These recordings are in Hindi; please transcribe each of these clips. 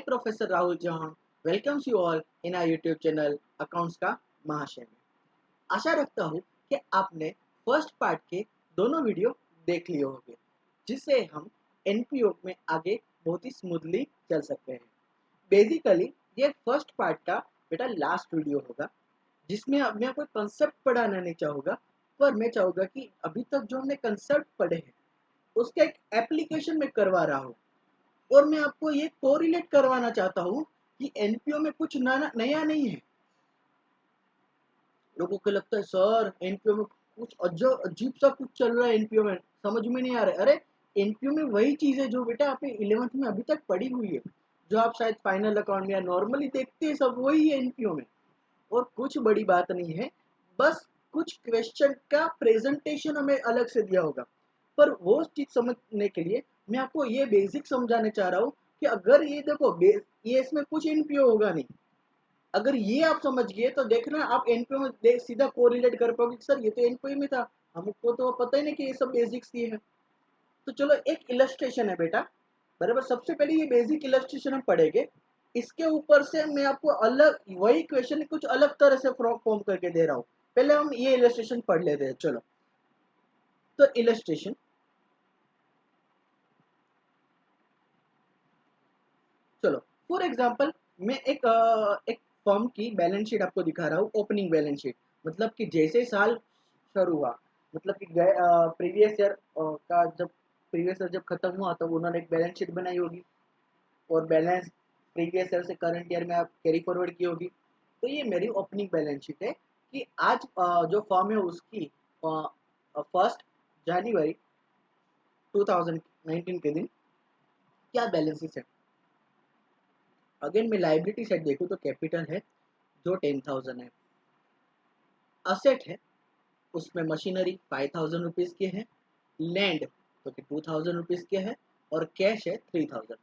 Professor Rahul John welcomes you all in our YouTube channel accounts का महाशय में। आशा रखता हूँ कि आपने फर्स्ट पार्ट के दोनों वीडियो देख लिए होंगे, जिससे हम एनपीओ में आगे बहुत ही स्मूथली चल सकते हैं। बेसिकली ये फर्स्ट पार्ट का बेटा लास्ट वीडियो होगा, जिसमें अब मैं कोई कंसेप्ट पढ़ाना नहीं चाहूँगा, पर मैं चाहूँगा कि अभी तक जो हमने कंसेप्ट पढ़े हैं उसका एक एप्लीकेशन में करवा रहा हूँ। और मैं आपको ये कोरिलेट करवाना चाहता हूँ कि एनपीओ में कुछ नया नहीं है। लोगों को लगता है सर एनपीओ में कुछ अजीब सा कुछ चल रहा है, एनपीओ में समझ में नहीं आ रहा है। अरे एनपीओ में वही चीज़ है जो बेटा आपने 11th में अभी तक पढ़ी हुई है, जो आप शायद फाइनल अकाउंट में या नॉर्मली देखते हैं, सब वही है एनपीओ में। और कुछ बड़ी बात नहीं है, बस कुछ क्वेश्चन का प्रेजेंटेशन हमें अलग से दिया होगा। पर वो चीज़ समझने के लिए मैं आपको ये बेसिक समझाने चाह रहा हूँ कि अगर ये देखो ये इसमें कुछ एनपीओ होगा नहीं। अगर ये आप समझ गए तो देखना आप एनपीओ में सीधा कोरिलेट कर पाओगे, सर ये तो एनपीओ में था, हमको तो पता ही नहीं कि ये सब बेसिक्स ये है। तो चलो एक इलस्ट्रेशन है बेटा, बराबर। सबसे पहले ये बेसिक इलस्ट्रेशन हम पढ़ेंगे, इसके ऊपर से मैं आपको अलग वही क्वेश्चन कुछ अलग तरह से फॉर्म करके दे रहा हूँ। पहले हम ये इलस्ट्रेशन पढ़ लेते हैं। चलो तो इलस्ट्रेशन, चलो फॉर एग्जांपल मैं एक फर्म की बैलेंस शीट आपको दिखा रहा हूँ, ओपनिंग बैलेंस शीट। मतलब कि जैसे साल शुरू हुआ, मतलब कि प्रीवियस ईयर का जब प्रीवियस ईयर जब खत्म हुआ तब उन्होंने एक बैलेंस शीट बनाई होगी, और बैलेंस प्रीवियस ईयर से करंट ईयर में आप कैरी फॉरवर्ड की होगी। तो ये मेरी ओपनिंग बैलेंस शीट है कि आज जो फर्म है उसकी 1 जनवरी 2019 के दिन क्या बैलेंसेस है। अगेन मैं लाइबिलिटी साइड देखूँ तो कैपिटल है जो 10,000 है, असेट है उसमें मशीनरी 5,000 रुपीज़ के है, लैंड तो कि 2,000 रुपीज़ के है, और कैश है 3,000।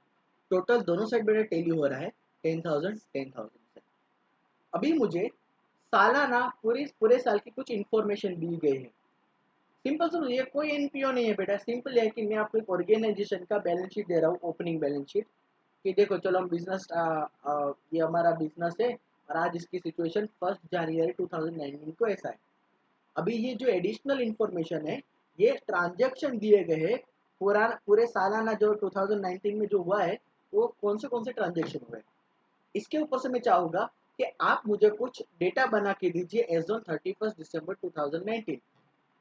टोटल दोनों साइड मेरा टेली हो रहा है 10,000 10,000 से। अभी मुझे सालाना पूरे साल की कुछ इन्फॉर्मेशन दी गई है। सिंपल समझिए, कोई एनपीओ नहीं है बेटा, सिंपल है कि मैं आपको एक ऑर्गेनाइजेशन का बैलेंस शीट दे रहा हूँ, ओपनिंग बैलेंस शीट, कि देखो चलो हम बिजनेस ये हमारा बिजनेस है और आज इसकी सिचुएशन 1 जनवरी 2019 को ऐसा है। अभी ये जो एडिशनल इंफॉर्मेशन है, ये ट्रांजैक्शन दिए गए हैं पूरे सालाना जो 2019 में जो हुआ है, वो कौन से ट्रांजैक्शन हुए। इसके ऊपर से मैं चाहूँगा कि आप मुझे कुछ डेटा बना के दीजिए एज ऑन 31 दिसंबर 2019।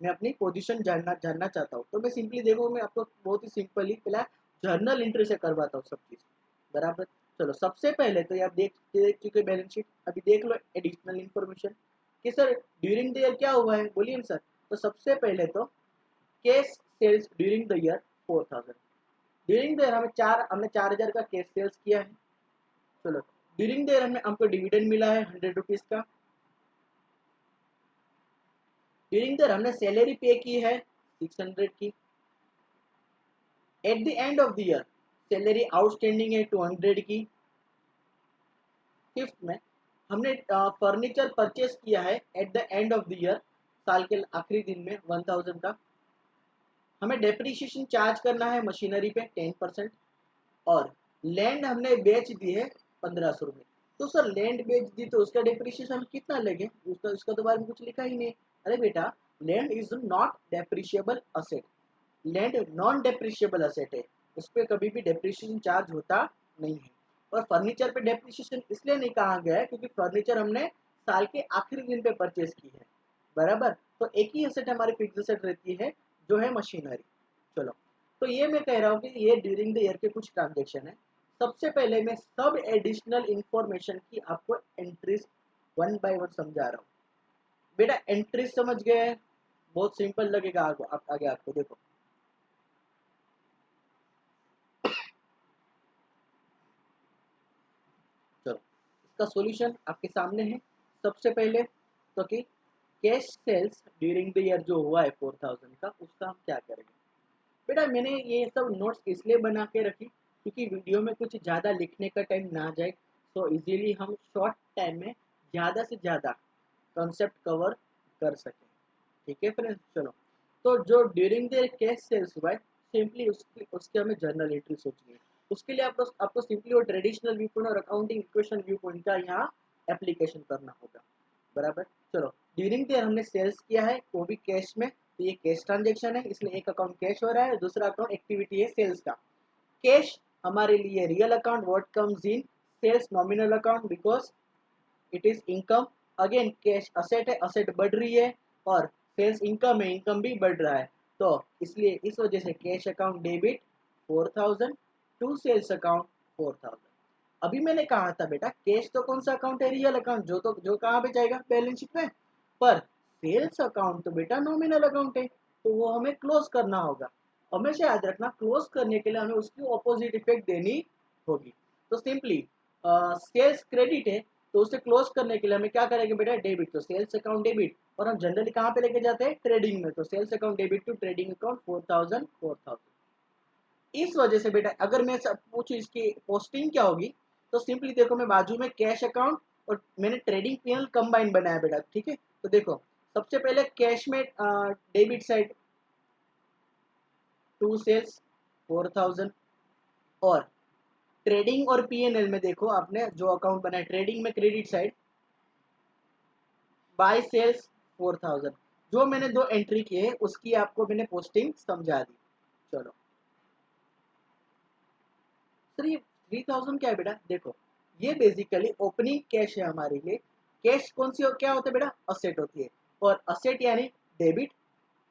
मैं अपनी पोजीशन जानना चाहता हूँ। तो मैं सिंपली देखो, मैं आपको बहुत ही सिंपली पहला जर्नल एंट्री से करवाता हूँ सब चीज़, बराबर। चलो सबसे पहले तो ये आप देख चुके बैलेंस शीट, अभी देख लो एडिशनल इन्फॉर्मेशन कि सर ड्यूरिंग द ईयर क्या हुआ है, बोलिए सर। तो सबसे पहले तो cash sales during the year 4,000। During the year हमने 4,000 का कैश सेल्स किया है। चलो ड्यूरिंग द ईयर हमको डिविडेंड मिला है 100 रुपीज़ का। ड्यूरिंग द ईयर हमने सैलरी पे की है 600 की। At the end of the year salary outstanding है 200 की। फिफ्थ में हमने फर्नीचर परचेस किया है eight the end of the year, साल के आखिरी दिन में 1,000 का। हमें डेप्रीशिएशन चार्ज करना है मशीनरी पे 10%, और लैंड हमने बेच दी है 1,500 रुपये। तो सर लैंड बेच दी तो उसका डेप्रीशिएशन कितना लगे, उसका तो बारे में कुछ लिखा ही नहीं। अरे बेटा, land is not depreciable asset, land non depreciable asset है, उस पर कभी भी डेप्रिशिएशन चार्ज होता नहीं है। और फर्नीचर पे डेप्रिशिएशन इसलिए नहीं कहा गया है क्योंकि फर्नीचर हमने साल के आखिरी दिन पे परचेज की है, बराबर। तो एक ही असेट हमारी फिक्स असेट रहती है जो है मशीनरी। चलो तो ये मैं कह रहा हूँ कि ये ड्यूरिंग द ईयर के कुछ ट्रांजेक्शन है। सबसे पहले मैं सब एडिशनल इंफॉर्मेशन की आपको एंट्रीज 1 बाय 1 समझा रहा हूँ। बेटा एंट्रीज समझ गए, बहुत सिंपल लगेगा आगे आपको। देखो चलो इसका सॉल्यूशन आपके सामने है। सबसे पहले तो कि cash sales during the year जो हुआ है 4,000 का, उसका हम क्या करेंगे। बेटा मैंने ये सब नोट्स इसलिए बना के रखी क्योंकि वीडियो में कुछ ज़्यादा लिखने का टाइम ना जाए, तो इजीली हम शॉर्ट टाइम में ज़्यादा से ज़्यादा कंसेप्ट कवर कर सकें। ठीक है फ्रेंड्स, चलो तो जो ड्यूरिंग द कैश सेल्स हुआ है, सिंपली उसके हमें जर्नल एंट्री सोचनी है। उसके लिए आपको सिंपली वो ट्रेडिशनल व्यू पॉइंट और अकाउंटिंग इक्वेशन व्यू पॉइंट का यहाँ एप्लीकेशन करना होगा, बराबर। चलो, ड्यूरिंग द ईयर हमने सेल्स किया है, वो भी कैश में, तो ये कैश ट्रांजेक्शन है, इसलिए एक अकाउंट कैश हो रहा है, दूसरा अकाउंट एक्टिविटी है सेल्स का। कैश हमारे लिए real account, what comes in sales nominal account because it is income. Again cash asset है, असेट बढ़ रही है, और सेल्स इनकम है, इनकम भी बढ़ रहा है, तो इसलिए इस वजह से cash account debit 4000 to sales account 4000। अभी मैंने कहा था बेटा कैश तो कौन सा अकाउंट है, रियल अकाउंट, जो कहाँ पे जाएगा, बैलेंस शीट में। पर सेल्स अकाउंट तो बेटा नॉमिनल अकाउंट है, तो वो हमें क्लोज करना होगा। हमेशा याद रखना, क्लोज करने के लिए हमें उसकी ऑपोजिट इफेक्ट देनी होगी। तो सिंपली सेल्स क्रेडिट है, तो उसे क्लोज करने के लिए हमें क्या करेंगे बेटा, डेबिट, तो सेल्स अकाउंट डेबिट, और हम जनरली कहाँ पे लेके जाते हैं, ट्रेडिंग में, तो sales account debit to trading account 4000 4000। इस वजह से बेटा अगर मैं सब पूछूं इसकी पोस्टिंग क्या होगी, तो सिंपली देखो, मैं बाजू में कैश अकाउंट और मैंने ट्रेडिंग पीएल कंबाइन बनाया बेटा, ठीक है। तो देखो सबसे पहले कैश में डेबिट साइड टू सेल्स 4000, और ट्रेडिंग और पीएनएल में देखो आपने जो अकाउंट बनाया ट्रेडिंग में क्रेडिट साइड बाय सेल्स 4000। जो मैंने दो एंट्री किए उसकी आपको मैंने पोस्टिंग समझा दी। चलो सर, ये 3000 क्या है बेटा, देखो ये बेसिकली ओपनिंग कैश है हमारे लिए। कैश कौन सी क्या होता है बेटा, असेट होती है, और असेट यानी डेबिट।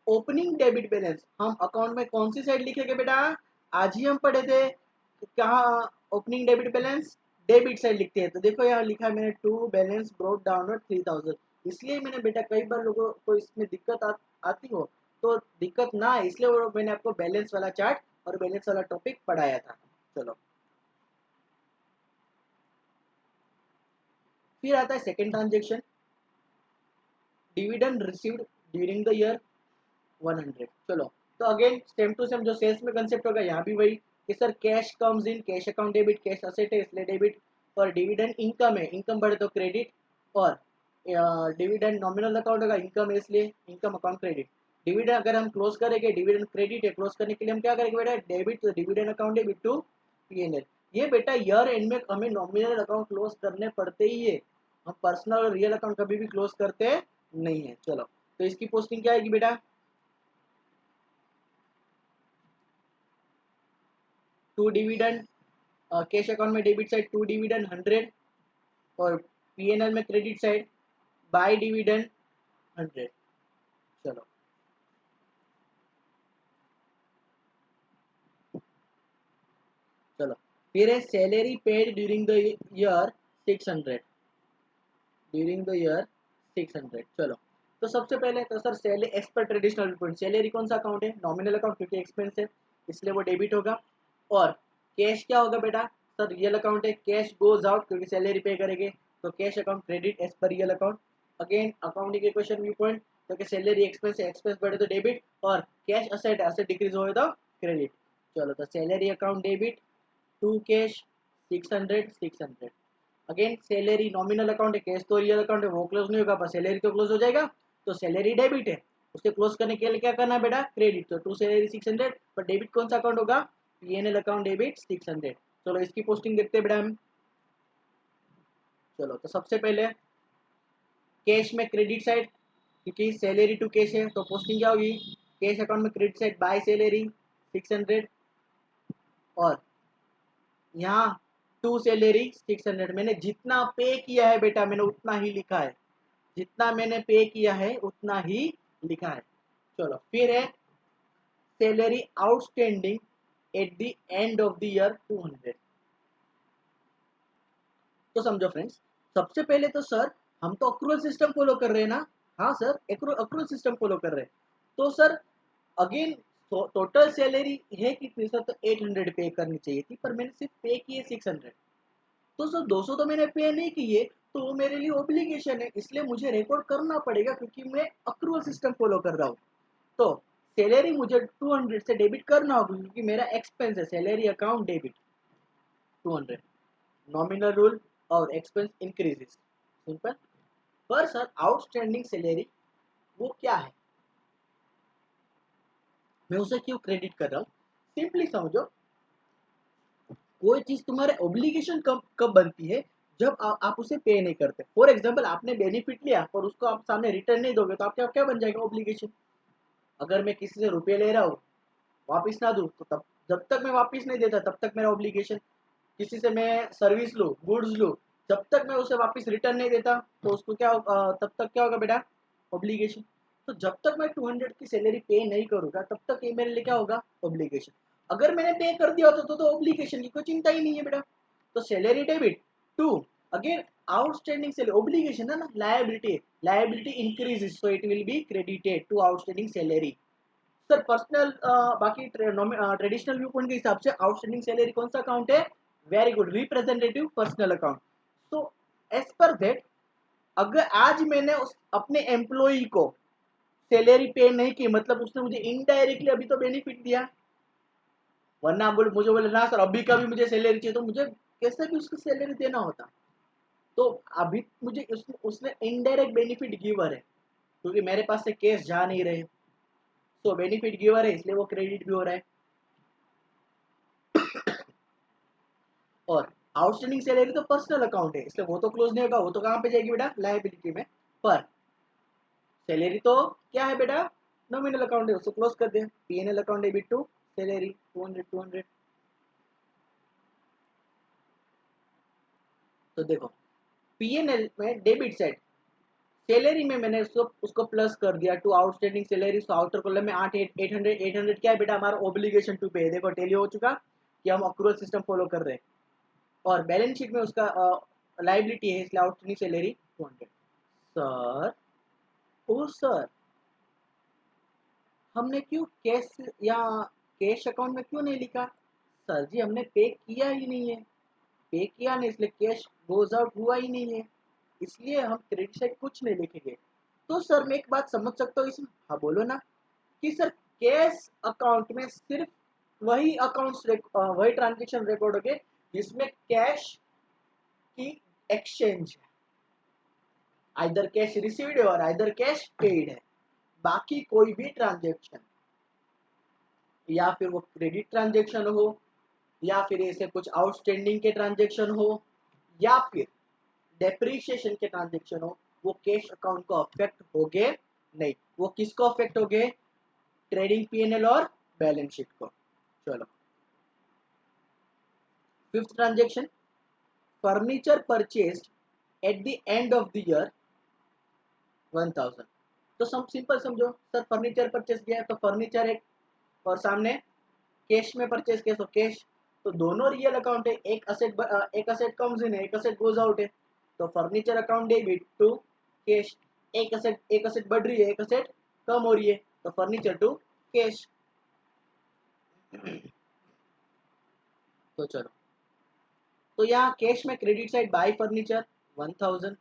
ओपनिंग डेबिट बैलेंस हम अकाउंट में कौन सी साइड लिखेंगे बेटा, आज ही हम पढ़े थे, कहाँ opening debit balance debit side लिखते हैं। तो देखो यहाँ लिखा है मैंने, टू बैलेंस ब्रोट डाउन 3000। इसलिए मैंने बेटा कई बार लोगों को इसमें दिक्कत आती हो, तो दिक्कत ना आए इसलिए मैंने आपको बैलेंस वाला चार्ट और बैलेंस वाला टॉपिक पढ़ाया था। चलो, फिर आता है second transaction, dividend received during the year 100। चलो, तो अगेन सेम टू सेम जो सेल्स में कंसेप्ट होगा यहाँ भी वही, कि sir cash comes in, cash account debit, cash asset है इसलिए डेबिट, और डिविडेंड इनकम है, इनकम बढ़े तो क्रेडिट, और डिविडेंड नॉमिनल अकाउंट होगा, इनकम है इसलिए इनकम अकाउंट क्रेडिट। डिविडेंड अगर हम क्लोज करेंगे, डिविडेंड क्रेडिट है, क्लोज करने के लिए हम क्या करेंगे बेटा, डेबिट, तो dividend account debit to PNL. ये बेटा ईयर एंड में हमें नॉमिनल अकाउंट क्लोज करने पड़ते ही है, हम पर्सनल और रियल अकाउंट कभी भी क्लोज करते नहीं है। चलो, तो इसकी पोस्टिंग क्या आएगी बेटा, टू डिविडेंड, कैश अकाउंट में डेबिट साइड टू डिविडेंड 100, और पीएनएल में क्रेडिट साइड बाय डिविडेंड 100। चलो, चलो फिर है salary paid during the year 600, during the year 600। चलो, तो सबसे पहले तो sir salary as per traditional report, salary कौन सा अकाउंट है, नॉमिनल अकाउंट, क्योंकि एक्सपेंस है इसलिए वो डेबिट होगा। और कैश क्या होगा बेटा, सर रियल अकाउंट है, कैश गोज आउट क्योंकि सैलरी पे करेंगे, तो cash account credit as per real account. Again accounting equation view point, क्योंकि सैलरी एक्सपेंस है, एक्सपेंस बढ़े तो डेबिट, और कैश असेट, असेट डिक्रीज हो तो क्रेडिट। चलो, तो salary account debit to cash 600 600। Again salary nominal account है, कैश तो रियल अकाउंट है, वो क्लोज नहीं होगा पर सैलरी तो क्लोज हो जाएगा, तो सैलरी डेबिट है, उसके क्लोज करने के लिए क्या करना है बेटा, क्रेडिट, तो टू सैलरी 600, पर डेबिट कौन सा अकाउंट होगा, पीएनएल अकाउंट डेबिट 600। चलो, इसकी पोस्टिंग देखते हैं बेटा हम। चलो, तो सबसे पहले कैश में क्रेडिट साइड, क्योंकि सैलरी टू कैश है तो पोस्टिंग क्या होगी, कैश अकाउंट में क्रेडिट साइड बाय सैलरी 600, और यहाँ टू सैलरी 600। मैंने जितना पे किया है बेटा मैंने उतना ही लिखा है, जितना मैंने पे किया है उतना ही लिखा है। चलो, फिर है salary outstanding at the end of the year 200। तो समझो फ्रेंड्स, सबसे पहले तो सर हम तो अक्रूवल सिस्टम फॉलो कर रहे हैं ना, हाँ सर अक्रूवल सिस्टम फॉलो कर रहे हैं, तो सर अगेन टोटल सैलरी है कितनी सर, तो 800 पे करनी चाहिए थी, पर मैंने सिर्फ पे किए 600, तो सर 200 तो मैंने पे नहीं किए, तो वो मेरे लिए ऑब्लिगेशन है, इसलिए मुझे रिकॉर्ड करना पड़ेगा क्योंकि मैं अक्रूवल सिस्टम फॉलो कर रहा हूँ। तो सैलरी मुझे 200 से डेबिट करना होगा क्योंकि मेरा एक्सपेंस है, salary account debit 200, nominal rule, और एक्सपेंस इंक्रीजेस, सिंपल। पर सर आउटस्टैंडिंग सैलरी वो क्या है, मैं उसे क्यों क्रेडिट कर रहा हूँ, सिंपली समझो, कोई चीज तुम्हारे ऑब्लिगेशन कब कब बनती है, जब आप उसे पे नहीं करते। फॉर एग्जाम्पल आपने बेनिफिट लिया और उसको आप सामने रिटर्न नहीं दोगे तो आपका क्या बन जाएगा ऑब्लिगेशन। अगर मैं किसी से रुपये ले रहा हूँ, वापिस ना दूँ तो तब, जब तक मैं वापिस नहीं देता तब तक मेरा ऑब्लिगेशन। किसी से मैं सर्विस लूँ, गुड्स लूँ, जब तक मैं उसे वापस रिटर्न नहीं देता तो उसको क्या तब तक क्या होगा बेटा, ऑब्लिगेशन। तो जब तक मैं 200 की सैलरी पे नहीं करूंगा तब तक ये मेरे लिए क्या होगा, ऑब्लिगेशन। अगर मैंने पे कर दिया होता तो ऑब्लिगेशन की कोई चिंता ही नहीं है बेटा। तो salary debit to, again outstanding salary, obligation है ना, liability, liability increases so it will be credited to outstanding salary. Sir personal बाकी ट्रेडिशनल व्यू पॉइंट के हिसाब से आउटस्टैंडिंग सैलरी कौन सा अकाउंट है, very good, representative personal account. तो एज पर दैट, अगर आज मैंने उस अपने एम्प्लॉई को सैलरी पे नहीं की, मतलब उसने मुझे इनडायरेक्टली अभी तो बेनिफिट दिया, वरना बोले मुझे बोले ना सर अभी का भी मुझे सैलरी चाहिए, तो मुझे कैसे भी उसकी सैलरी देना होता। तो अभी मुझे उसने इनडायरेक्ट बेनिफिट गिवर है, क्योंकि मेरे पास से केस जा नहीं रहे, तो बेनिफिट गिवर है इसलिए वो क्रेडिट भी हो रहा है। और आउटस्टैंडिंग सैलरी तो पर्सनल अकाउंट है इसलिए वो तो क्लोज नहीं होगा, वो तो कहाँ पे जाएगी बेटा, लायबिलिटी में। पर सैलरी तो क्या है बेटा, नॉमिनल अकाउंट है, उसको क्लोज कर दे। PNL account debit to salary 200 तो देखो पीएनएल में डेबिट साइड, सैलरी में मैंने उसको उसको प्लस कर दिया to outstanding salary. So outer column में 800 क्या है बेटा, हमारा ऑब्लिगेशन टू पे, देखो टेली हो चुका कि हम अक्रूवल सिस्टम फॉलो कर रहे हैं। और बैलेंस शीट में उसका लाइबिलिटी है इसलिए आउटस्टैंडिंग सैलरी 200। सर, ओ सर, हमने क्यों कैश या कैश अकाउंट में क्यों नहीं लिखा। सर जी हमने पे किया ही नहीं है, पे किया नहीं इसलिए कैश गोज आउट हुआ ही नहीं है, इसलिए हम क्रेडिट साइड कुछ नहीं लिखेंगे। तो सर मैं एक बात समझ सकता हूँ इसमें, हाँ बोलो ना, कि सर कैश अकाउंट में सिर्फ वही अकाउंट्स वही ट्रांजेक्शन रिकॉर्ड हो गए जिसमें कैश की एक्सचेंज है, आइदर कैश रिसीव्ड है और आइदर कैश पेड है। बाकी कोई भी ट्रांजेक्शन, या फिर वो क्रेडिट ट्रांजेक्शन हो, या फिर ऐसे कुछ आउटस्टैंडिंग के ट्रांजेक्शन हो, या फिर डेप्रीशिएशन के ट्रांजेक्शन हो, वो कैश अकाउंट को अफेक्ट हो गए नहीं। वो किसको अफेक्ट हो गए, ट्रेडिंग पीएनएल और बैलेंस शीट को। चलो fifth transaction, furniture purchased eight the end of the year 1000। तो सम सिंपल समझो, सर फर्नीचर परचेस किया है तो फर्नीचर एक, और सामने कैश में परचेस किया तो कैश, तो दोनों रियल अकाउंट है, एक असेट कम्स इन है, एक असेट गोज आउट है। तो furniture account debit to cash, एक असेट बढ़ रही है, एक असेट कम हो रही है, तो फर्नीचर टू कैश। तो चलो, तो यहाँ कैश में क्रेडिट साइड बाय फर्नीचर 1000।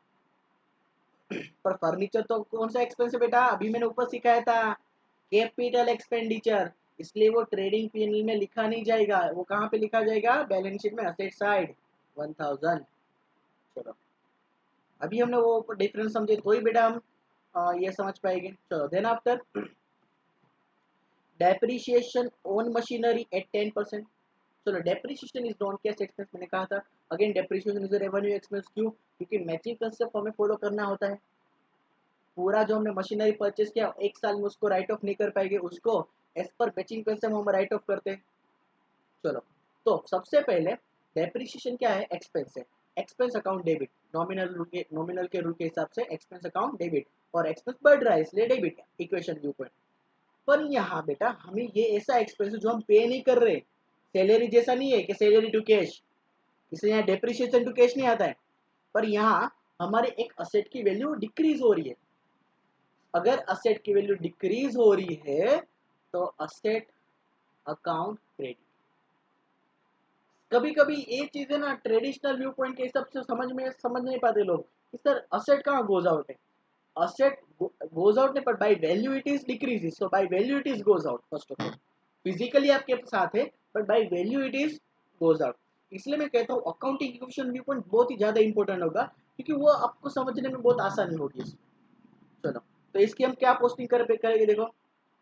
पर फर्नीचर तो कौन सा एक्सपेंस है बेटा, अभी मैंने ऊपर सिखाया था, कैपिटल एक्सपेंडिचर, इसलिए वो ट्रेडिंग पीएनएल में लिखा नहीं जाएगा, वो कहाँ पे लिखा जाएगा, बैलेंस शीट में असेट साइड 1000। चलो अभी हमने वो डिफरेंस समझे तो ही बेटा हम ये समझ पाएंगे। चलो then after, depreciation on machinery at 10%। चलो depreciation is non cash expense, मैंने कहा था। अगेन डेप्रिसिएशन इज रेवेन्यू एक्सपेंस, क्यों, क्योंकि मैचिंग कंसेप्ट हमें फॉलो करना होता है। पूरा जो हमने मशीनरी परचेस किया एक साल में उसको राइट ऑफ नहीं कर पाएंगे, उसको एज पर मैचिंग कंसेप्ट हम राइट ऑफ करते हैं। चलो, तो सबसे पहले डेप्रिसिएशन क्या है, एक्सपेंस है, एक्सपेंस अकाउंट डेबिट, नॉमिनल के रूल के हिसाब से एक्सपेंस अकाउंट डेबिट, और एक्सपेंस बढ़ रहा है इसलिए डेबिट, इक्वेशन व्यू पॉइंट। पर यहाँ बेटा हमें ये ऐसा एक्सपेंस जो हम पे नहीं कर रहे, सैलरी जैसा नहीं है कि सैलरी टू कैश, इसलिए यहाँ डेप्रिसिएशन टू कैश नहीं आता है। पर यहाँ हमारे एक असेट की वैल्यू डिक्रीज हो रही है, अगर असेट की वैल्यू डिक्रीज हो रही है तो असेट अकाउंट क्रेडिट। कभी कभी ये चीजें ना ट्रेडिशनल व्यू पॉइंट के हिसाब से समझ नहीं पाते लोग कि सर असेट कहाँ गोज आउट है, असेट गोज आउट नहीं, पर by value it is decrease, so by value it is goes out. First of all physically आपके साथ है, but by value it is goes out. इसलिए मैं कहता हूँ अकाउंटिंग इक्वेशन व्यू पॉइंट बहुत ही ज्यादा इंपॉर्टेंट होगा, क्योंकि वो आपको समझने में बहुत आसानी होगी इसमें। चलो, तो इसकी हम क्या पोस्टिंग करेंगे देखो,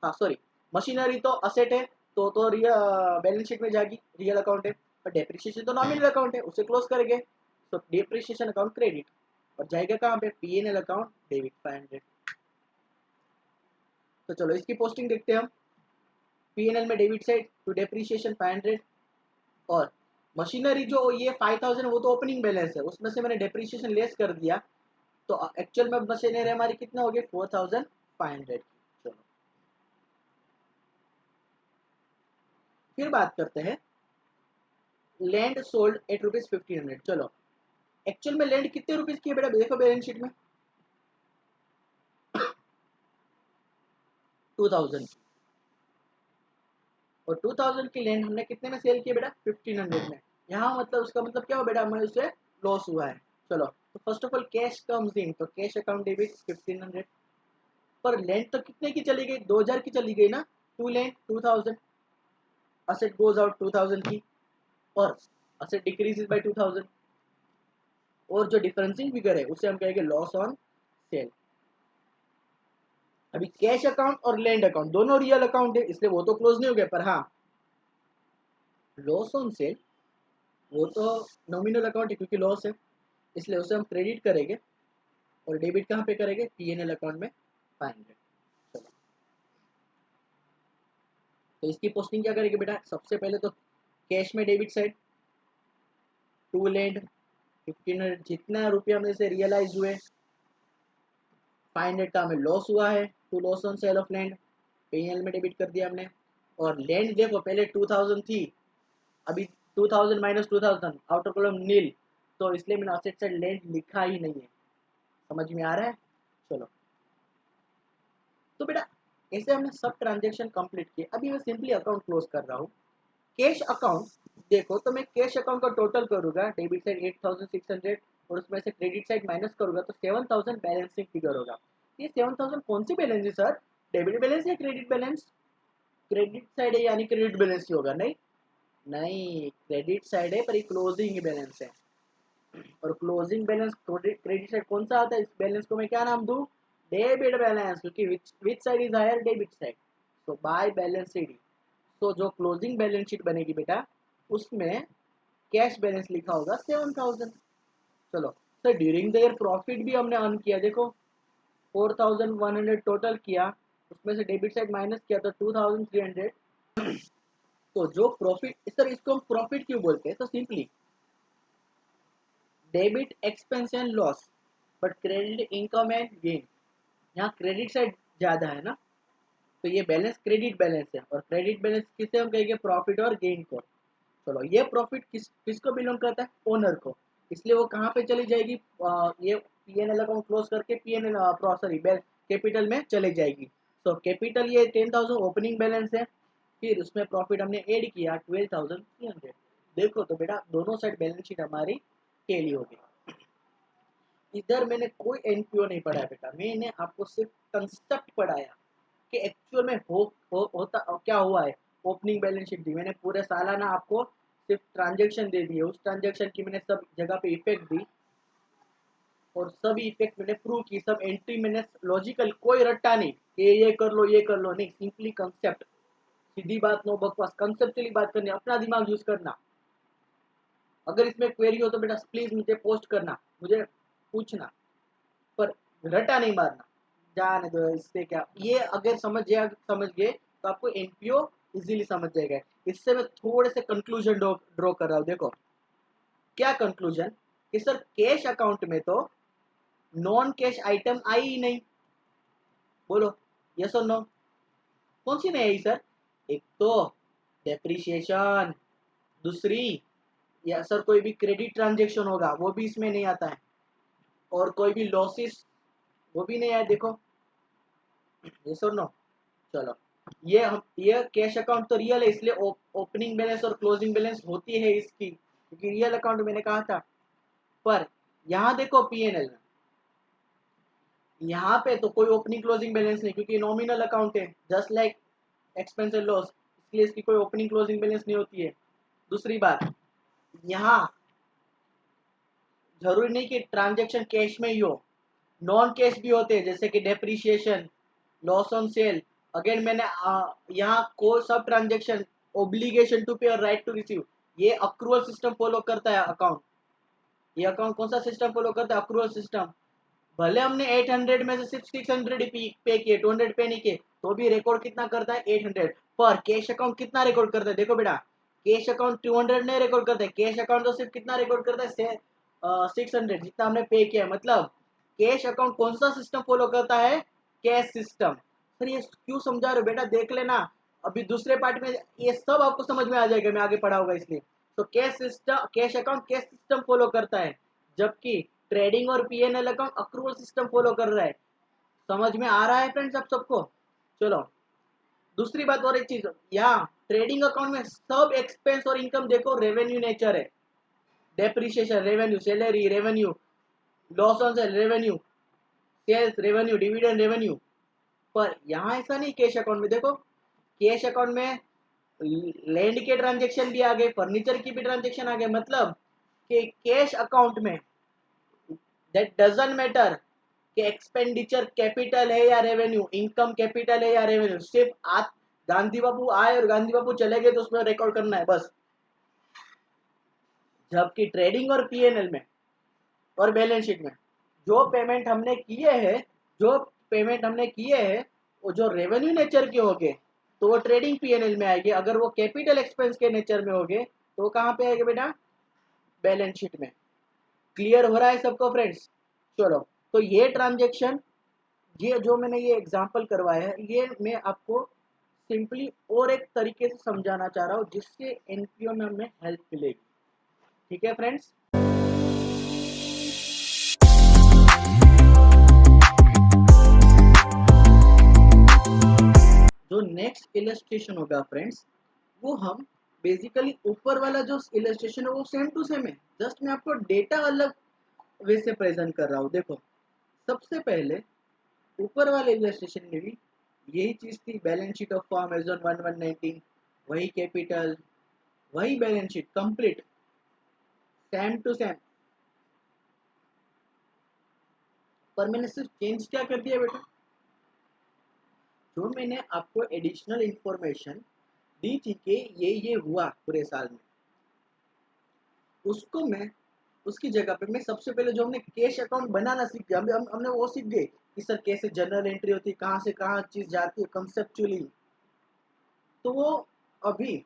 हाँ सॉरी, मशीनरी तो असेट है, तो रियल बैलेंस शीट में जाएगी, रियल अकाउंट है। और डेप्रिसिएशन तो नॉमिनल अकाउंट है, उसे क्लोज करेंगे। तो डेप्रिसिएशन अकाउंट क्रेडिट और जाएगा कहाँ पे, पीएनएल अकाउंट डेबिट 500। तो चलो इसकी पोस्टिंग देखते हैं हम। पीएनएल में डेबिट साइड टू डेप्रिसिएशन 500, और मशीनरी जो ये 5000 वो तो ओपनिंग बैलेंस है, उसमें से मैंने डेप्रिसिएशन लेस कर दिया, तो एक्चुअल में मशीनरी हमारी कितना हो गया 4500। चलो फिर बात करते हैं लैंड सोल्ड एट रुपीज 1500। चलो एक्चुअल में लैंड कितने रुपीज की है बेटा, देखो बैलेंस शीट में 2000 की, और 2000 की लैंड हमने कितने में सेल किया बेटा 1500 में। यहाँ मतलब उसका मतलब क्या हो बेटा, हमें उससे लॉस हुआ है। चलो तो first of all cash comes in, तो कैश अकाउंट डेबिट 1500, पर लैंड तो कितने की चली गई 2000 की चली गई ना, to land 2000, asset goes out 2000 की, और असेट डिक्रीजेस बाय 2000, और जो डिफरेंसिंग फिगर है उसे हम कहेंगे लॉस ऑन सेल। अभी कैश अकाउंट और लैंड अकाउंट दोनों रियल अकाउंट है, इसलिए वो तो क्लोज नहीं हो गया, पर हाँ लॉस ऑन सेल वो तो नॉमिनल अकाउंट है क्योंकि लॉस है, इसलिए उसे हम क्रेडिट करेंगे, और डेबिट कहाँ पे करेंगे, पीएनएल अकाउंट में 500। चलो तो इसकी पोस्टिंग क्या करेंगे बेटा, सबसे पहले तो कैश में डेबिट साइड टू लैंड 1500, जितना रुपया हमने से रियलाइज हुए 500 का हमें लॉस हुआ है, to loss on sale of land, PNL में डेबिट कर दिया हमने। और लैंड देखो पहले 2000 थी, अभी 2000 माइनस 2000 आउटर कॉलम नील, तो इसलिए मैंने असेट साइड लैंड लिखा ही नहीं है। समझ में आ रहा है। चलो तो बेटा ऐसे हमने सब ट्रांजेक्शन कंप्लीट किए, अभी मैं सिंपली अकाउंट क्लोज कर रहा हूँ। कैश अकाउंट देखो, तो मैं कैश अकाउंट का टोटल करूंगा, डेबिट साइड 8600 और उसमें से क्रेडिट साइड माइनस करूंगा तो 7000 बैलेंसिंग फिगर होगा। ये 7000 कौन सी बैलेंस है सर, डेबिट बैलेंस या क्रेडिट बैलेंस, क्रेडिट साइड है यानी क्रेडिट बैलेंस ही होगा, नहीं नहीं क्रेडिट साइड है पर ये क्लोजिंग बैलेंस है, और क्लोजिंग बैलेंस क्रेडिट साइड कौन सा आता है, इस बैलेंस को मैं क्या नाम दूं, डेबिट बैलेंस, क्योंकि which side is higher, debit side, तो बाय बैलेंस शीट। तो जो क्लोजिंग बैलेंस शीट बनेगी बेटा उसमें कैश बैलेंस लिखा होगा 7000। चलो sir during the year profit भी हमने अर्न किया, देखो 4100 टोटल किया, उसमें से डेबिट साइड माइनस किया तो 2300। तो जो प्रॉफिट, सर इसको हम प्रॉफिट क्यों बोलते हैं, तो simply debit expense and loss but credit income and gain, यहाँ क्रेडिट साइड ज़्यादा है ना, तो ये बैलेंस क्रेडिट बैलेंस है, और क्रेडिट बैलेंस किसे हम कहेंगे, प्रॉफिट और गेन को। चलो ये प्रॉफिट किसको बिलोंग करता है, ओनर को, इसलिए वो कहाँ पे चली जाएगी, ये पीएनएल अकाउंट क्लोज करके पीएनएल सॉरी कैपिटल में चले जाएगी। तो कैपिटल ये 10000 ओपनिंग बैलेंस है, फिर उसमें प्रॉफिट हमने ऐड किया 12300। देखो तो बेटा दोनों साइड बैलेंस शीट हमारी टेली हो गई। इधर मैंने कोई एनपीओ नहीं पढ़ाया बेटा, मैंने आपको सिर्फ कंसेप्ट पढ़ाया कि एक्चुअल में होता क्या हुआ है। ओपनिंग बैलेंस शीट दी मैंने, पूरे सालाना आपको सिर्फ ट्रांजेक्शन दे दिए, उस ट्रांजेक्शन की मैंने सब जगह पे इफेक्ट दी, और सभी इफेक्ट मैंने प्रूव की, सब एंट्री मैंने लॉजिकल, कोई रट्टा नहीं कि ये कर लो ये कर लो, नहीं सिंपली कंसेप्ट, सीधी बात नो बकवास, कंसेप्चुअली बात करनी, अपना दिमाग यूज करना। अगर इसमें क्वेरी हो तो बेटा प्लीज मुझे पोस्ट करना, मुझे पूछना, पर रटा नहीं मारना, जाने दो, इससे क्या, ये अगर समझ गए तो आपको एनपीओ इजीली समझ जाएगा। इससे मैं थोड़े से कंक्लूजन ड्रॉ कर रहा हूँ, देखो क्या कंक्लूजन, कि सर कैश अकाउंट में तो नॉन कैश आइटम आई ही नहीं, बोलो यस और नो, कौन सी नहीं आई सर, एक तो डेप्रिसिएशन, दूसरी या सर कोई भी क्रेडिट ट्रांजेक्शन होगा वो भी इसमें नहीं आता है, और कोई भी लॉसेस वो भी नहीं आया, देखो यस और नो। चलो ये कैश अकाउंट तो रियल है, इसलिए ओपनिंग बैलेंस और क्लोजिंग बैलेंस होती है इसकी, क्योंकि रियल अकाउंट मैंने कहा था। पर यहाँ देखो पीएनएल में, यहाँ पे तो कोई ओपनिंग क्लोजिंग बैलेंस नहीं, क्योंकि नॉमिनल अकाउंट है just like expense and loss, इसलिए इसकी कोई ओपनिंग क्लोजिंग बैलेंस नहीं होती है। दूसरी बात, यहाँ जरूरी नहीं कि ट्रांजेक्शन कैश में ही हो, नॉन कैश भी होते हैं, जैसे कि depreciation, loss on cell. Again मैंने यहाँ को सब ट्रांजेक्शन, ओब्लिगेशन टू पे और राइट टू रिसीव, ये अक्रूवल सिस्टम फॉलो करता है अकाउंट। ये अकाउंट कौन सा सिस्टम फॉलो करता है? Accrual system. भले हमने 800 में से सिर्फ 600 पे किए, 200 पे नहीं किए, तो भी रिकॉर्ड कितना करता है? 800। पर कैश अकाउंट कितना रिकॉर्ड करता है? देखो बेटा, कैश अकाउंट 200 नहीं रिकॉर्ड करता है, कैश अकाउंट तो सिर्फ कितना रिकॉर्ड करता है? 600, जितना हमने पे किया है। मतलब कैश अकाउंट कौन सा सिस्टम फॉलो करता है? Cash system. सर ये क्यों समझा रहे हो बेटा? देख लेना, अभी दूसरे पार्ट में ये सब आपको समझ में आ जाएगा, मैं आगे पढ़ाऊंगा इसलिए। तो cash system, cash account cash system follow करता है, जबकि ट्रेडिंग और PNL account accrual system follow कर रहा है। समझ में आ रहा है फ्रेंड्स आप सबको? चलो दूसरी बात और एक चीज, यहाँ ट्रेडिंग अकाउंट में सब एक्सपेंस और इनकम देखो रेवेन्यू नेचर है। Depreciation revenue, salary revenue, loss on sale revenue, sales revenue, dividend revenue. पर यहाँ ऐसा नहीं, कैश अकाउंट में देखो, कैश अकाउंट में लैंड के ट्रांजेक्शन भी आ गए, फर्नीचर की भी ट्रांजेक्शन आ गए। मतलब कि कैश अकाउंट में दैट डजंट मैटर कि एक्सपेंडिचर कैपिटल है या रेवेन्यू, इनकम कैपिटल है या रेवेन्यू, सिर्फ आप गांधी बाबू आए और गांधी बाबू चले गए तो उसमें रिकॉर्ड करना है बस। जबकि ट्रेडिंग और पीएनएल में और बैलेंस शीट में जो पेमेंट हमने किए हैं, जो पेमेंट हमने किए हैं वो जो रेवेन्यू नेचर के होंगे तो वो ट्रेडिंग पीएनएल में आएंगे। अगर वो कैपिटल एक्सपेंस के नेचर में होंगे तो वो कहाँ पे आएंगे बेटा? बैलेंस शीट में। क्लियर हो रहा है सबको फ्रेंड्स? चलो, तो ये ट्रांजेक्शन, ये जो मैंने ये एग्जांपल करवाया है, ये मैं आपको सिंपली और एक तरीके से समझाना चाह रहा हूँ जिससे एनपीओ में हमें हेल्प मिलेगी। ठीक है फ्रेंड्स? जो नेक्स्ट इलस्ट्रेशन होगा फ्रेंड्स, वो हम बेसिकली ऊपर वाला जो इलस्ट्रेशन है वो सेम टू सेम है, जस्ट मैं आपको डेटा अलग वे से प्रेजेंट कर रहा हूँ। देखो, सबसे पहले ऊपर वाले इलस्ट्रेशन में भी यही चीज थी, balance sheet of form as on 1119, वही कैपिटल, वही balance sheet complete, same to same. पर मैंने सिर्फ चेंज क्या कर दिया बेटा? जो मैंने आपको एडिशनल इंफॉर्मेशन दी थी कि ये हुआ पूरे साल में, उसको मैं उसकी जगह पे मैं सबसे पहले जो हमने कैश अकाउंट बनाना सीख गया, हमने वो सीख गए कि सर कैसे जनरल एंट्री होती है, कहाँ से कहाँ चीज जाती है कंसेप्चुअली। तो वो अभी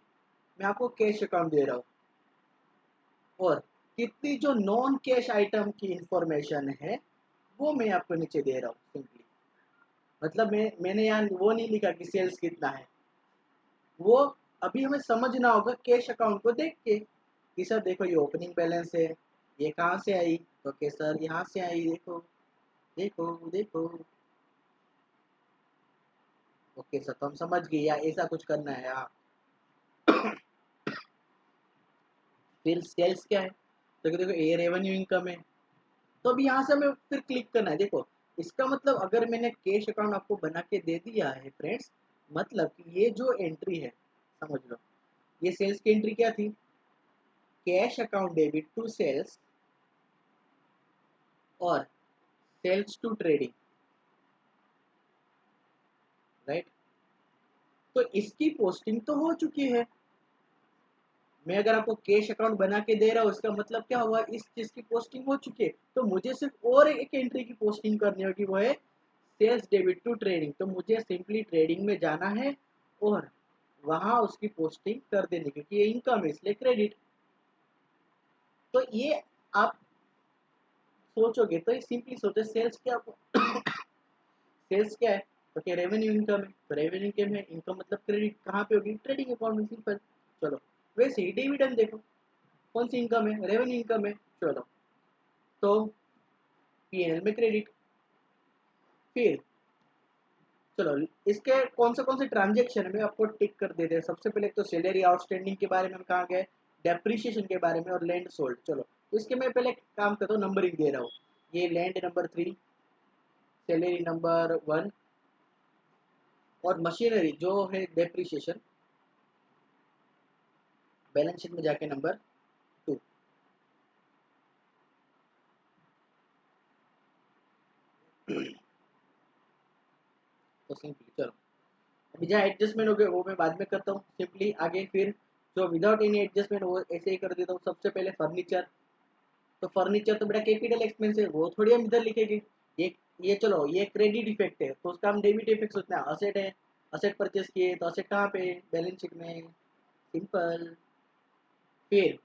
मैं आपको कैश अकाउंट दे रहा हूँ, और कितनी जो नॉन कैश आइटम की इंफॉर्मेशन है वो मैं आपको नीचे दे रहा हूँ सिंपली। मतलब मैंने यहाँ वो नहीं लिखा कि सेल्स कितना है, वो अभी हमें समझना होगा कैश अकाउंट को देख के कि सर देखो ये ओपनिंग बैलेंस है, ये कहाँ से आई? तो के सर यहाँ से आई, देखो देखो देखो। ओके सर, तो हम समझ गए, या ऐसा कुछ करना है आप। फिर सेल्स क्या है? तो देखो ये रेवेन्यू इनकम है। तो अभी यहाँ से हमें फिर क्लिक करना है। देखो, इसका मतलब अगर मैंने कैश अकाउंट आपको बना के दे दिया है फ्रेंड्स, मतलब कि ये जो एंट्री है, समझ लो ये सेल्स की एंट्री क्या थी? Cash account debit to sales और सेल्स टू ट्रेडिंग, राइट? तो इसकी पोस्टिंग तो हो चुकी है। मैं अगर आपको कैश अकाउंट बना के दे रहा हूँ, इसका मतलब क्या हुआ? इस चीज की पोस्टिंग हो चुकी है। तो मुझे सिर्फ और एक एंट्री की पोस्टिंग करनी होगी, वो है सेल्स डेबिट टू ट्रेडिंग। तो मुझे सिंपली ट्रेडिंग में जाना है और वहां उसकी पोस्टिंग कर देनी, क्योंकि ये इनकम है इसलिए क्रेडिट। तो ये आप सोचोगे तो ये सिंपली सोचो, सेल्स क्या सेल्स क्या है? तो क्या रेवेन्यू इनकम है, तो रेवेन्यू इनकम है, इनकम मतलब क्रेडिट कहाँ पे होगी? ट्रेडिंग अकाउंट में, सिंपल। चलो, वैसे ही डिविडेंड देखो, कौन सी इनकम है? रेवेन्यू इनकम है। चलो, तो पीएनएल में क्रेडिट। फिर चलो, इसके कौन से ट्रांजेक्शन में आपको टिक कर देते हैं। सबसे पहले तो सैलरी आउटस्टैंडिंग के बारे में हम कहाँ गए, डेप्रिसिएशन के बारे में और लैंड सोल्ड। चलो, तो इसके मैं पहले काम करता हूँ, नंबरिंग दे रहा हूँ। ये लैंड नंबर 3, सैलरी नंबर 1 और मशीनरी जो है डेप्रिसिएशन बैलेंस शीट में जाके नंबर 2। तो सिंपली चलो, अभी जहाँ एडजस्टमेंट हो गए वो मैं बाद में करता हूँ सिंपली आगे। फिर जो विदाउट एनी एडजस्टमेंट वो ऐसे ही कर देता हूँ। सबसे पहले फर्नीचर, तो फर्नीचर तो बेटा कैपिटल एक्सपेंस है, वो थोड़ी हम इधर लिखेंगे। ये चलो ये क्रेडिट इफेक्ट है तो उसका हम डेबिट इफेक्ट सोचना है। असेट है, असेट परचेस किए तो असेट कहाँ पे, बैलेंस शीट में, सिंपल। फिर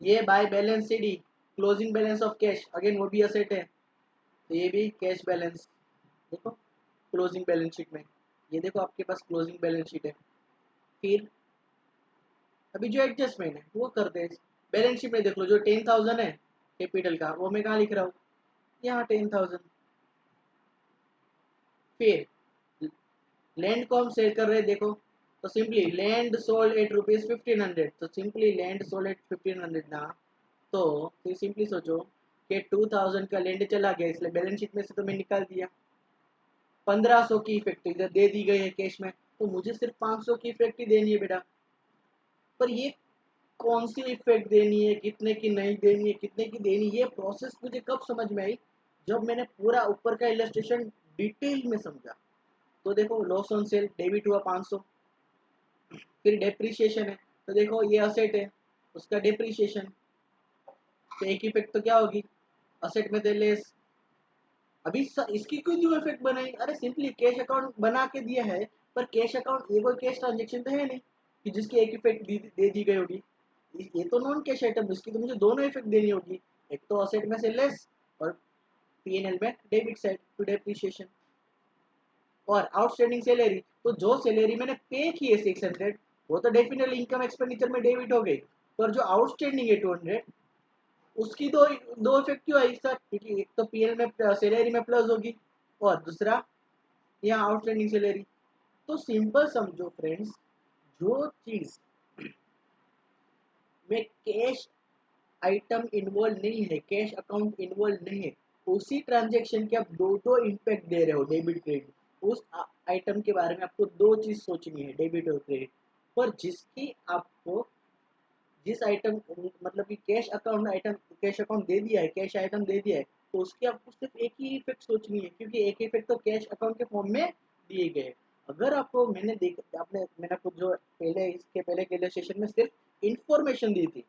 ये by balance C D, closing balance of cash, again वो भी असेट है, तो ये भी कैश बैलेंस। देखो क्लोजिंग बैलेंस शीट में, ये देखो आपके पास क्लोजिंग बैलेंस शीट है। फिर अभी जो एडजस्टमेंट है वो करते हैं। बैलेंस शीट में देख लो, जो 10,000 है कैपिटल का, वो मैं कहाँ लिख रहा हूँ, यहाँ 10,000। फिर लैंड को हम सेल कर रहे हैं, देखो तो simply land sold at rupees 1500, तो सिंपली लैंड सोल्ड एट 1500 ना, तो फिर सिंपली सोचो कि 2000 का लैंड चला गया, इसलिए बैलेंस शीट में से तो मैं निकाल दिया। 1500 की इफेक्ट इधर दे दी गई है कैश में, तो मुझे सिर्फ 500 की इफेक्ट ही देनी है बेटा। पर ये कौन सी इफेक्ट देनी है, कितने की नहीं देनी है, कितने की देनी है, ये प्रोसेस मुझे कब समझ में आई, जब मैंने पूरा ऊपर का इलस्ट्रेशन डिटेल में समझा। तो देखो लॉस ऑन सेल डेबिट हुआ 500। फिर डेप्रिसिएशन है, तो देखो ये असेट है, उसका डेप्रिसिएशन, तो एक इफेक्ट तो क्या होगी, असेट में थे लेस। अभी इसकी क्यों न्यू इफेक्ट बनाई, अरे सिंपली कैश अकाउंट बना के दिया है, पर कैश अकाउंट ये कोई कैश ट्रांजेक्शन तो है नहीं कि जिसकी एक इफेक्ट दे दी गई होगी। ये तो नॉन कैश आइटम, इसकी तो मुझे दोनों इफेक्ट देनी होगी, एक तो असेट में से लेस और पीएनएल में डेबिट साइड टू डेप्रिसिएशन। और आउटस्टैंडिंग सैलरी, तो जो सैलरी मैंने पे की है 600, वो तो डेफिनेटली इनकम एक्सपेंडिचर में डेबिट हो गई, पर जो आउटस्टैंडिंग है 200, उसकी दो दो इफेक्ट क्यों आई सर, क्योंकि एक तो पीएल में सैलरी में प्लस होगी, और दूसरा यहाँ आउटस्टैंडिंग सैलरी। तो सिंपल समझो फ्रेंड्स, जो चीज में कैश आइटम इन्वॉल्व नहीं है, कैश अकाउंट इन्वॉल्व नहीं है, उसी ट्रांजेक्शन के आप दो दो इम्पैक्ट दे रहे हो, डेबिट क्रेडिट, उस आइटम के बारे में आपको दो चीज सोचनी है, डेबिट और क्रेडिट। पर जिसकी आपको, जिस आइटम मतलब कि cash account item, cash account दे दिया है, कैश आइटम दे दिया है, तो उसकी आपको सिर्फ एक ही इफेक्ट सोचनी है, क्योंकि एक इफेक्ट तो कैश अकाउंट के फॉर्म में दिए गए। अगर आपको मैंने आपको जो पहले इसके पहले के सेशन में सिर्फ इंफॉर्मेशन दी थी,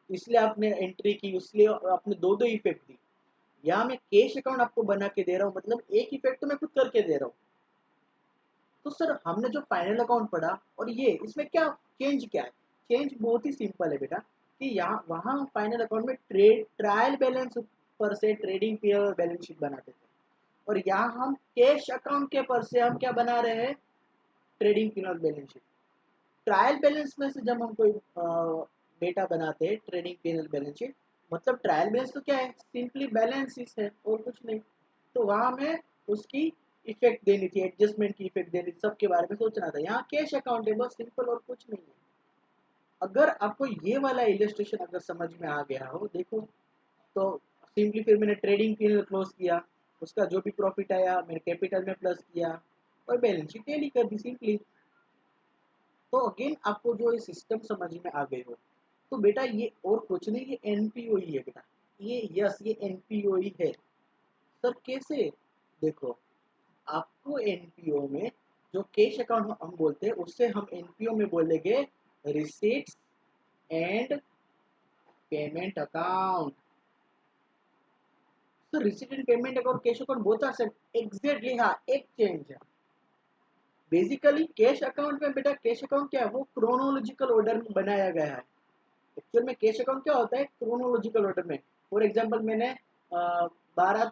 इसलिए आपने एंट्री की, इसलिए आपने दो दो इफेक्ट दी। यहाँ मैं कैश अकाउंट आपको बना के दे रहा हूँ, मतलब एक इफेक्ट तो मैं खुद करके दे रहा हूँ। तो सर हमने जो फाइनल अकाउंट पढ़ा और ये इसमें क्या चेंज, क्या है चेंज, बहुत ही सिंपल है बेटा, कि यहाँ वहाँ हम फाइनल अकाउंट में ट्रायल बैलेंस पर से ट्रेडिंग पीरियड बैलेंस शीट बनाते थे, और यहाँ हम कैश अकाउंट के पर से हम क्या बना रहे हैं, trading period balance sheet. Trial balance में से जब हम कोई डेटा बनाते हैं, ट्रेडिंग पीरियड बैलेंस शीट, मतलब ट्रायल बैलेंस तो क्या है, सिंपली बैलेंस है और कुछ नहीं। तो वहाँ हमें उसकी इफेक्ट देनी थी, एडजस्टमेंट की इफेक्ट देनी थी, सबके बारे में सोचना था। यहाँ कैश अकाउंट है, बस सिंपल और कुछ नहीं है। अगर आपको ये वाला इलस्ट्रेशन अगर समझ में आ गया हो, देखो तो सिंपली फिर मैंने ट्रेडिंग पीरियड क्लोज किया, उसका जो भी प्रॉफिट आया मैंने कैपिटल में प्लस किया, और बैलेंस शीट टैली कर दी सिंपली। तो अगेन आपको जो ये सिस्टम समझ में आ गए हो, तो बेटा ये और कुछ नहीं, ये एनपीओ ही है बेटा, ये यस ये एनपीओ ही है। सर कैसे, देखो आपको एनपीओ में जो कैश अकाउंट हम बोलते हैं, उससे हम एनपीओ में बोलेंगे रिसीट्स एंड पेमेंट अकाउंट। तो receipt and payment account cash account both are same, exactly हाँ, एक चेंज है। बेसिकली कैश अकाउंट में बेटा, कैश अकाउंट क्या है, वो क्रोनोलॉजिकल ऑर्डर में बनाया गया है। एक्चुअल में कैश अकाउंट क्या होता है, क्रोनोलॉजिकल ऑर्डर में। फॉर एग्जांपल मैंने 12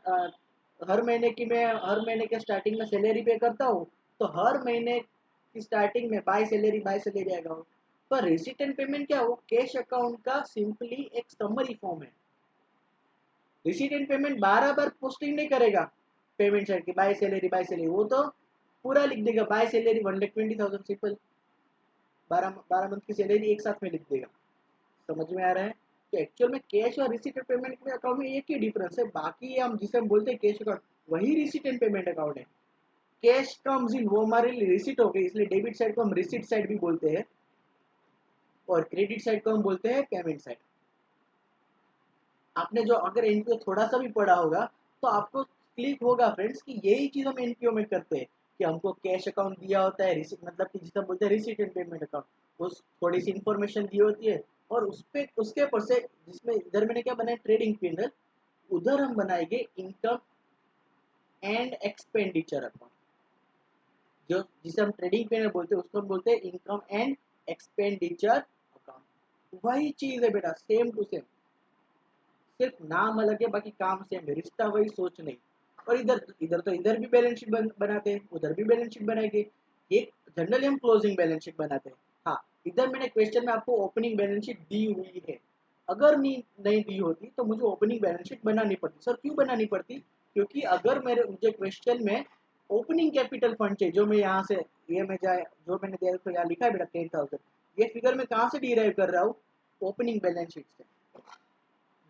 हर महीने की, मैं हर महीने के स्टार्टिंग में सैलरी पे करता हूँ, तो हर महीने की स्टार्टिंग में बाय सैलरी आएगा वो। पर रिसीट एंड पेमेंट क्या, वो कैश अकाउंट का सिंपली एक समरी फॉर्म है। Receipt and payment 12 bar posting नहीं करेगा पेमेंट साइड की, बाय सैलरी, वो तो पूरा लिख देगा, बाय सैलरी 1,20,000, सिंपल 12 मंथ की सैलरी एक साथ में लिख देगा। समझ में आ रहा है कि एक्चुअल में कैश और रिसीट एंड पेमेंट में अकाउंट में एक ही डिफरेंस है, बाकी हम जिसे हम बोलते हैं कैश अकाउंट, वही रिसीट एंड पेमेंट अकाउंट है। कैश कम्स इन, वो हमारे लिए रिसीट हो गई, इसलिए डेबिट साइड को हम रिसीट साइड भी बोलते हैं, और क्रेडिट साइड को हम बोलते हैं पेमेंट साइड। आपने जो अगर एनपीओ थोड़ा सा भी पढ़ा होगा, तो आपको क्लिक होगा फ्रेंड्स कि यही चीज हम एनपीओ में करते हैं, कि हमको कैश अकाउंट दिया होता है, रिसीट मतलब कि जिसे हम बोलते हैं रिसीट एंड पेमेंट अकाउंट, उस थोड़ी सी इंफॉर्मेशन दी होती है, और उसके ऊपर से जिसमें इधर मैंने क्या बनाया ट्रेडिंग पैनल, उधर हम बनाएंगे इनकम एंड एक्सपेंडिचर अकाउंट। जो जिसे हम ट्रेडिंग पैनल बोलते हैं उसको हम बोलते हैं इनकम एंड एक्सपेंडिचर अकाउंट। वही चीज है बेटा, सेम टू सेम, सिर्फ नाम अलग है, बाकी काम सेम है, रिश्ता वही, सोच नहीं। और इधर इधर तो इधर भी बैलेंस शीट बनाते हैं, उधर भी बैलेंस शीट बनाएंगे। एक जनरली हम क्लोजिंग बैलेंस शीट बनाते हैं। हाँ, इधर मैंने क्वेश्चन में आपको ओपनिंग बैलेंस शीट दी हुई है, अगर नहीं दी होती तो मुझे ओपनिंग बैलेंस शीट बनानी पड़ती। सर क्यों बनानी पड़ती? क्योंकि अगर मुझे क्वेश्चन में ओपनिंग कैपिटल फंड चाहिए, जो मैं यहाँ से ये मैं जाए जो मैंने दिया तो यहाँ लिखा है बेटा 10,000, ये फिगर मैं कहाँ से डिराइव कर रहा हूँ? ओपनिंग बैलेंस शीट से।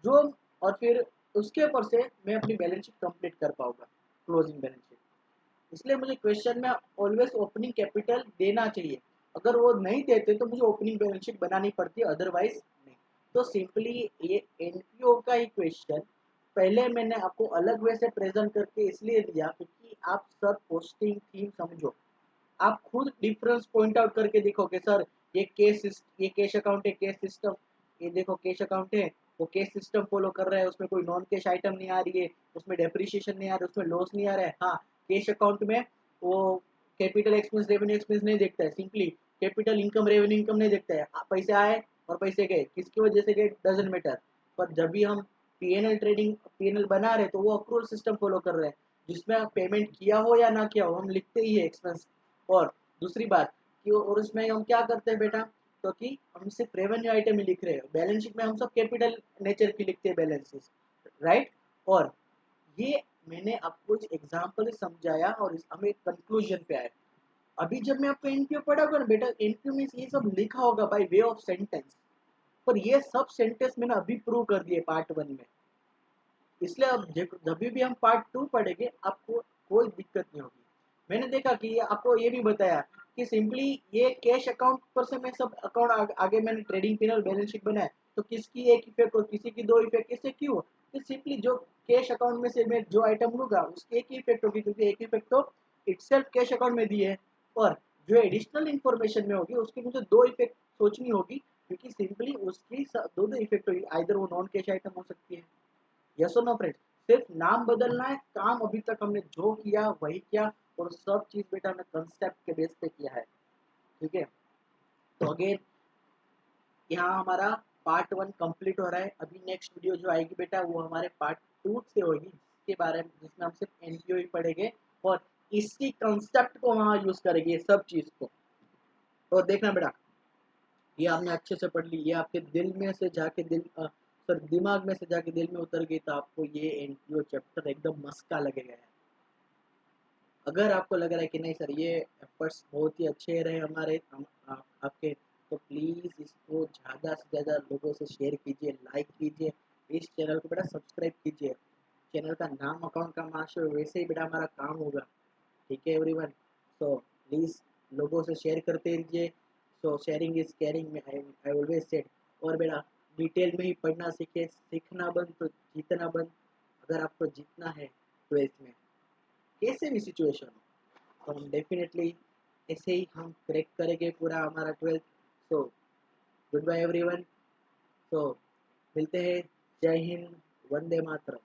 जो और फिर उसके ऊपर से मैं अपनी बैलेंस शीट कंप्लीट कर पाऊंगा, क्लोजिंग बैलेंस शीट। इसलिए मुझे क्वेश्चन में ऑलवेज ओपनिंग कैपिटल देना चाहिए। अगर वो नहीं देते तो मुझे ओपनिंग बैलेंस शीट बनानी पड़ती है, अदरवाइज नहीं। तो सिंपली ये एनपीओ का ही क्वेश्चन पहले मैंने आपको अलग वे से प्रेजेंट करके इसलिए दिया क्योंकि आप सब पोस्टिंग थीम समझो। आप खुद डिफरेंस पॉइंट आउट करके देखोगे सर, ये कैश अकाउंट है, कैश सिस्टम, ये देखो कैश अकाउंट है, वो कैश सिस्टम फॉलो कर रहा है, उसमें कोई नॉन कैश आइटम नहीं आ रही है, उसमें डेप्रिसिएशन नहीं आ रहा है, उसमें लॉस नहीं आ रहा है। हाँ, कैश अकाउंट में वो कैपिटल एक्सपेंस रेवेन्यू एक्सपेंस नहीं देखता है, simply capital income revenue income नहीं देखता है। पैसे आए और पैसे गए, किसकी वजह से गए डजेंट मैटर। पर जब भी हम पीएनएल ट्रेडिंग पीएनएल बना रहे तो वो अक्रूवल सिस्टम फॉलो कर रहे हैं, जिसमें पेमेंट किया हो या ना किया हो हम लिखते ही है एक्सपेंस। और दूसरी बात कि और उसमें हम क्या करते हैं बेटा, तो कि हम सिर्फ रेवेन्यू आइटम ही लिख रहे हैं, बैलेंस शीट में हम सब कैपिटल नेचर की लिखते हैं बैलेंसेस, राइट। और ये मैंने आपको इस एग्जांपल से समझाया और हम एक कंक्लूजन पे आए। अभी जब मैं आपको एनपीओ पढ़ाऊंगा ना बेटा, एनपीओ में ये सब लिखा होगा बाय वे ऑफ सेंटेंस, पर ये सब सेंटेंस मैंने अभी प्रूव कर दिए पार्ट 1 में। इसलिए अब जब भी हम पार्ट 2 पढ़ेंगे आपको कोई दिक्कत नहीं होगी। मैंने देखा कि आपको ये भी बताया कि सिंपली ये कैश अकाउंट पर से मैं सब अकाउंट आगे मैंने ट्रेडिंग पीनल बैलेंस शीट बनाया, तो किसकी एक इफेक्ट और किसी की दो इफेक्ट, इससे क्यों? कि सिंपली जो कैश अकाउंट में से मैं जो आइटम लूंगा उसकी एक ही इफेक्ट होगी, क्योंकि एक इफेक्ट तो इटसेल्फ कैश अकाउंट में दी है। और जो एडिशनल इन्फॉर्मेशन में होगी उसकी मुझे दो इफेक्ट सोचनी होगी, क्योंकि सिंपली उसकी दो इफेक्ट होगी, आइदर वो नॉन कैश आइटम हो सकती है, यस और नो फ्रेंड्स। सिर्फ नाम बदलना है, काम अभी तक हमने जो किया वही किया, और सब चीज बेटा हमने कंसेप्ट के बेस पे किया है, ठीक है। तो अगेन यहाँ हमारा पार्ट 1 कंप्लीट हो रहा है। अभी नेक्स्ट वीडियो जो आएगी बेटा वो हमारे पार्ट 2 से होगी, जिसके बारे में जिसमें हम सिर्फ एनपीओ ही पढ़ेंगे और इसी कंसेप्ट को वहाँ यूज करेंगे सब चीज को। और देखना बेटा, ये आपने अच्छे से पढ़ ली, ये आपके दिल में से जाके सर दिमाग में से जाके दिल में उतर गई, तो आपको ये एनपीओ चैप्टर एकदम मस्का लगेगा। अगर आपको लग रहा है कि नहीं सर ये एफर्ट्स बहुत ही अच्छे रहे हमारे आपके, तो प्लीज़ इसको ज़्यादा से ज़्यादा लोगों से शेयर कीजिए, लाइक कीजिए, इस चैनल को बेटा सब्सक्राइब कीजिए। चैनल का नाम अकाउंट का मास्टर, वैसे ही बेटा हमारा काम होगा, ठीक है एवरीवन। सो प्लीज़ लोगों से शेयर करते रहिए। सो शेयरिंग इज़ केयरिंग में आई ऑलवेज सेड। और बेटा डिटेल में ही पढ़ना सीखे, सीखना बंद तो जीतना बंद। अगर आपको जीतना है 12th में कैसे भी सिचुएशन हो, तो हम डेफिनेटली ऐसे ही हम क्रैक करेंगे पूरा हमारा 12th। So good bye everyone. So मिलते हैं, जय हिंद, वंदे मातरम।